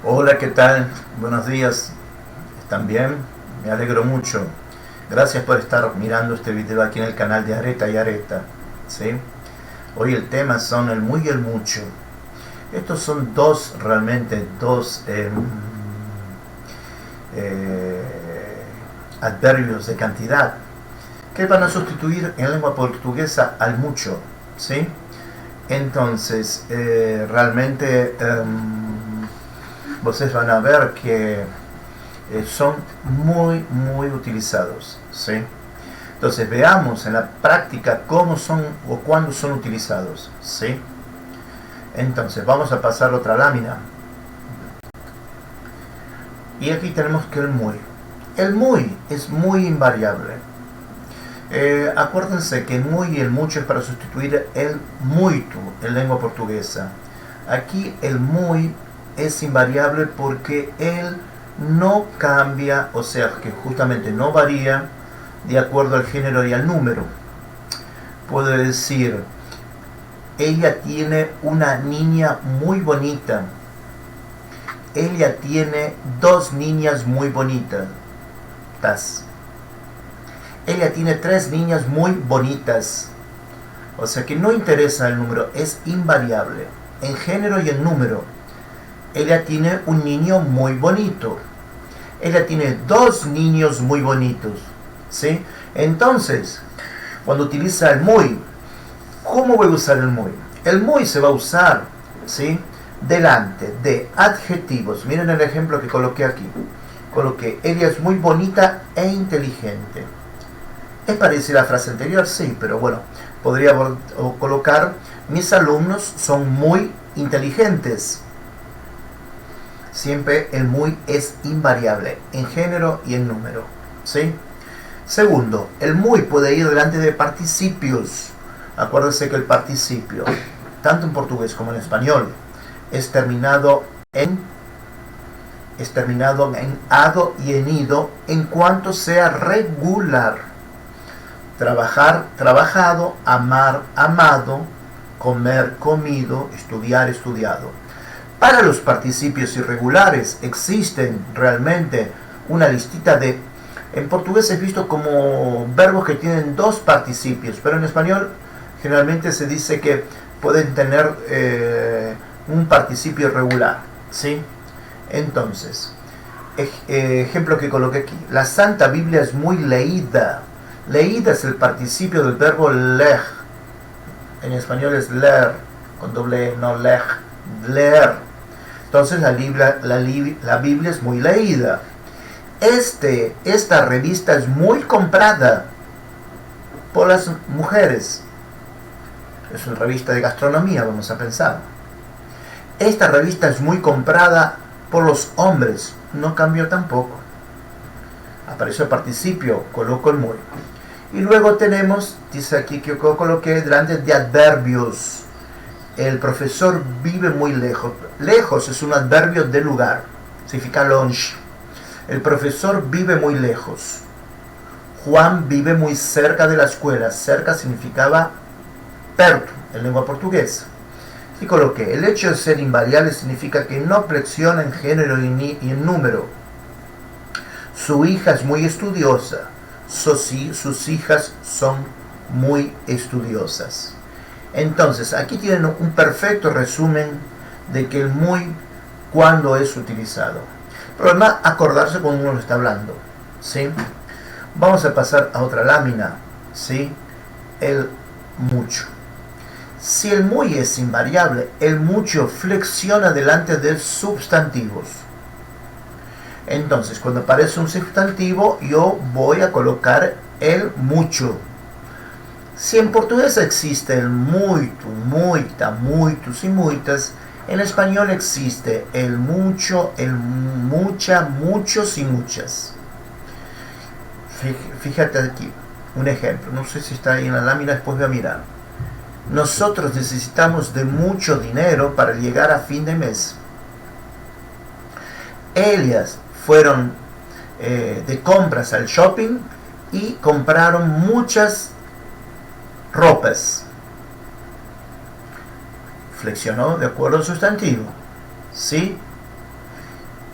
Hola, ¿qué tal? Buenos días. ¿Están bien? Me alegro mucho. Gracias por estar mirando este video aquí en el canal de Areta y Areta. ¿Sí? Hoy el tema son el muy y el mucho. Estos son realmente dos adverbios de cantidad que van a sustituir en lengua portuguesa al mucho. ¿Sí? Entonces, realmente ustedes van a ver que son muy utilizados, ¿sí? Entonces veamos en la práctica cómo son o cuándo son utilizados, ¿sí? Entonces vamos a pasar otra lámina y aquí tenemos que el muy es muy invariable. Acuérdense que el muy y el mucho es para sustituir el muito en lengua portuguesa. Aquí el muy es invariable porque él no cambia, o sea que justamente no varía de acuerdo al género y al número. Puedo decir, ella tiene una niña muy bonita. Ella tiene dos niñas muy bonitas. Ella tiene tres niñas muy bonitas. O sea que no interesa el número, es invariable en género y en número. Ella tiene un niño muy bonito. Ella tiene dos niños muy bonitos. ¿Sí? Entonces, cuando utiliza el muy, ¿cómo voy a usar el muy? El muy se va a usar, ¿sí?, delante de adjetivos. Miren el ejemplo que coloqué aquí. Coloqué, ella es muy bonita e inteligente. ¿Es parecida a la frase anterior? Sí, pero bueno, podría colocar, mis alumnos son muy inteligentes. Siempre el muy es invariable en género y en número, ¿sí? Segundo, el muy puede ir delante de participios. Acuérdense que el participio, tanto en portugués como en español, es terminado en ado y en ido en cuanto sea regular. Trabajar, trabajado, amar, amado, comer, comido, estudiar, estudiado. Para los participios irregulares existen realmente una listita de... En portugués es visto como verbos que tienen dos participios, pero en español generalmente se dice que pueden tener un participio irregular, ¿sí? Entonces, ejemplo que coloqué aquí. La Santa Biblia es muy leída. Leída es el participio del verbo leer. En español es leer, con doble E, no leer, leer. Entonces la Biblia es muy leída. Esta revista es muy comprada por las mujeres. Es una revista de gastronomía, vamos a pensar. Esta revista es muy comprada por los hombres. No cambió tampoco. Apareció el participio, coloco el muy. Y luego tenemos, dice aquí que yo coloqué delante de adverbios. El profesor vive muy lejos. Lejos es un adverbio de lugar. Significa longe. El profesor vive muy lejos. Juan vive muy cerca de la escuela. Cerca significaba perto en lengua portuguesa. Y coloqué, el hecho de ser invariable significa que no flexiona en género y en número. Su hija es muy estudiosa. Sus hijas son muy estudiosas. Entonces, aquí tienen un perfecto resumen de que el muy, cuando es utilizado. El problema es acordarse cuando uno lo está hablando, ¿sí? Vamos a pasar a otra lámina, ¿sí? El mucho. Si el muy es invariable, el mucho flexiona delante de sustantivos. Entonces, cuando aparece un sustantivo, yo voy a colocar el mucho. Si en portugués existe el muito, muita, muitos y muitas, en español existe el mucho, el mucha, muchos y muchas. Fíjate aquí, un ejemplo. No sé si está ahí en la lámina, después voy a mirar. Nosotros necesitamos de mucho dinero para llegar a fin de mes. Ellas fueron de compras al shopping y compraron muchas ropas. Flexionó de acuerdo al sustantivo, ¿sí?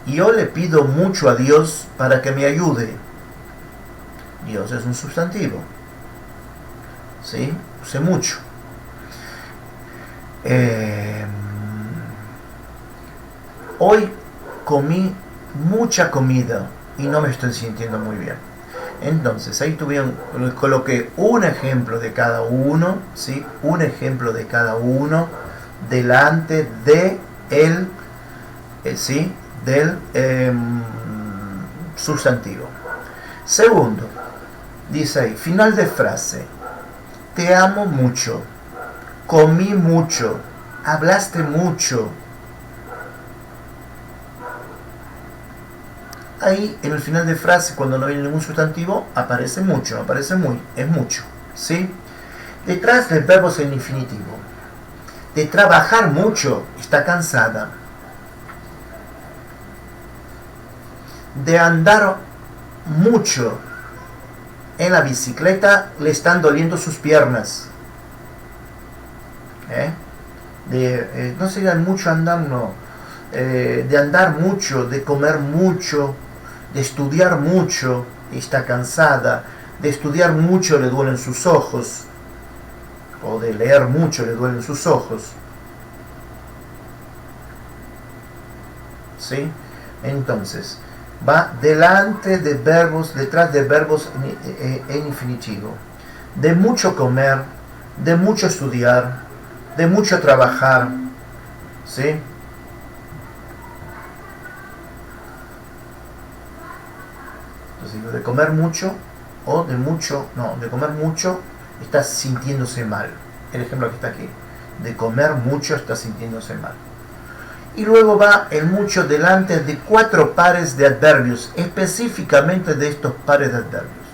Yo le pido mucho a Dios para que me ayude. Dios es un sustantivo. ¿Sí? Usé mucho. Hoy comí mucha comida y no me estoy sintiendo muy bien. Entonces, ahí coloqué un ejemplo de cada uno, ¿sí? Un ejemplo de cada uno delante de el, ¿sí? Del sustantivo. Segundo, dice ahí, final de frase. Te amo mucho, comí mucho, hablaste mucho. Ahí en el final de frase, cuando no viene ningún sustantivo, aparece mucho, no aparece muy, es mucho, ¿sí? Detrás del verbo es el infinitivo. De trabajar mucho, está cansada. De andar mucho en la bicicleta, le están doliendo sus piernas. No sería mucho andar, no. De andar mucho, de comer mucho, de estudiar mucho, está cansada. De estudiar mucho le duelen sus ojos. O de leer mucho le duelen sus ojos. ¿Sí? Entonces, va delante de verbos, detrás de verbos en infinitivo. De mucho comer, de mucho estudiar, de mucho trabajar. ¿Sí? Entonces, de comer mucho o de mucho, no, de comer mucho está sintiéndose mal. El ejemplo que está aquí. De comer mucho está sintiéndose mal. Y luego va el mucho delante de 4 pares de adverbios, específicamente de estos pares de adverbios.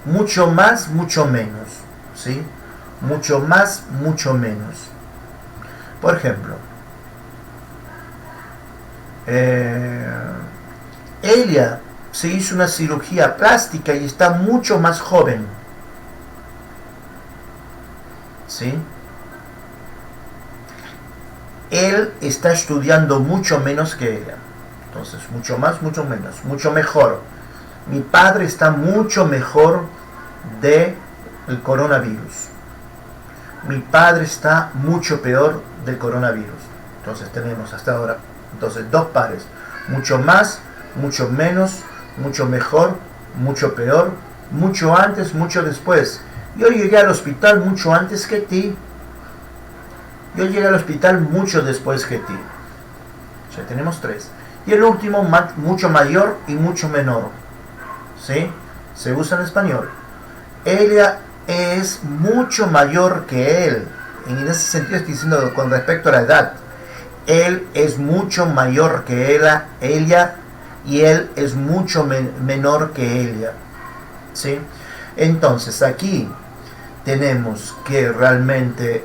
Mucho más, mucho menos. ¿Sí? Mucho más, mucho menos. Por ejemplo, ella se hizo una cirugía plástica y está mucho más joven. ¿Sí? Él está estudiando mucho menos que ella. Entonces, mucho más, mucho menos, mucho mejor. Mi padre está mucho mejor del coronavirus. Mi padre está mucho peor del coronavirus. Entonces tenemos hasta ahora, entonces 2 pares. Mucho más, mucho menos, mucho mejor, mucho peor, mucho antes, mucho después. Yo llegué al hospital mucho antes que ti. Yo llegué al hospital mucho después que ti. Ya tenemos 3. Y el último, mucho mayor y mucho menor. ¿Sí? Se usa en español. Ella es mucho mayor que él. En ese sentido estoy diciendo con respecto a la edad. Él es mucho mayor que ella y él es mucho menor que ella. ¿Sí? Entonces aquí tenemos que realmente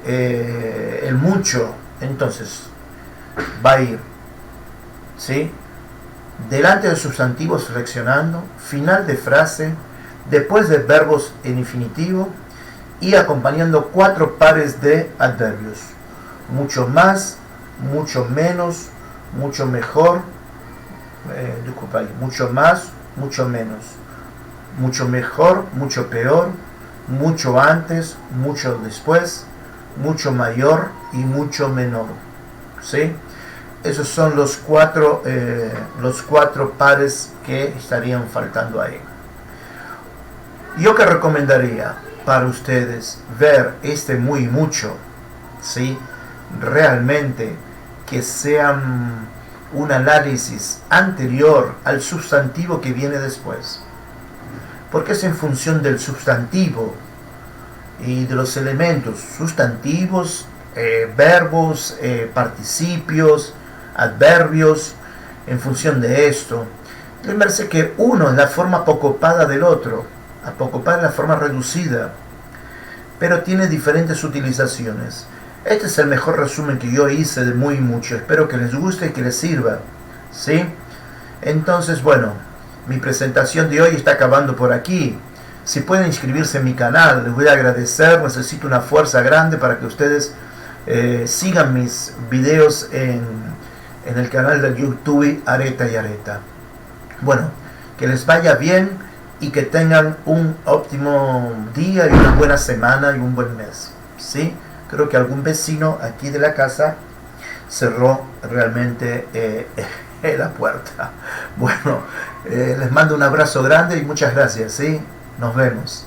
el mucho, entonces va a ir, ¿sí? Delante de sustantivos seleccionando, final de frase, después de verbos en infinitivo y acompañando 4 pares de adverbios. Mucho más, mucho menos, mucho mejor, mucho más, mucho menos, mucho mejor, mucho peor, mucho antes, mucho después, mucho mayor y mucho menor. ¿Sí? Esos son los cuatro pares que estarían faltando ahí. Yo que recomendaría para ustedes ver este muy y mucho, ¿sí? Realmente que sean un análisis anterior al sustantivo que viene después. Porque es en función del sustantivo y de los elementos sustantivos, verbos, participios, adverbios, en función de esto. Me parece que uno es la forma apocopada del otro, apocopada es la forma reducida, pero tiene diferentes utilizaciones. Este es el mejor resumen que yo hice de muy y mucho. Espero que les guste y que les sirva. ¿Sí? Entonces, bueno, mi presentación de hoy está acabando por aquí. Si pueden inscribirse en mi canal, les voy a agradecer. Necesito una fuerza grande para que ustedes sigan mis videos en en el canal de YouTube Areta y Areta. Bueno, que les vaya bien y que tengan un óptimo día y una buena semana y un buen mes. ¿Sí? Creo que algún vecino aquí de la casa cerró realmente la puerta. Bueno, les mando un abrazo grande y muchas gracias. ¿Sí? Nos vemos.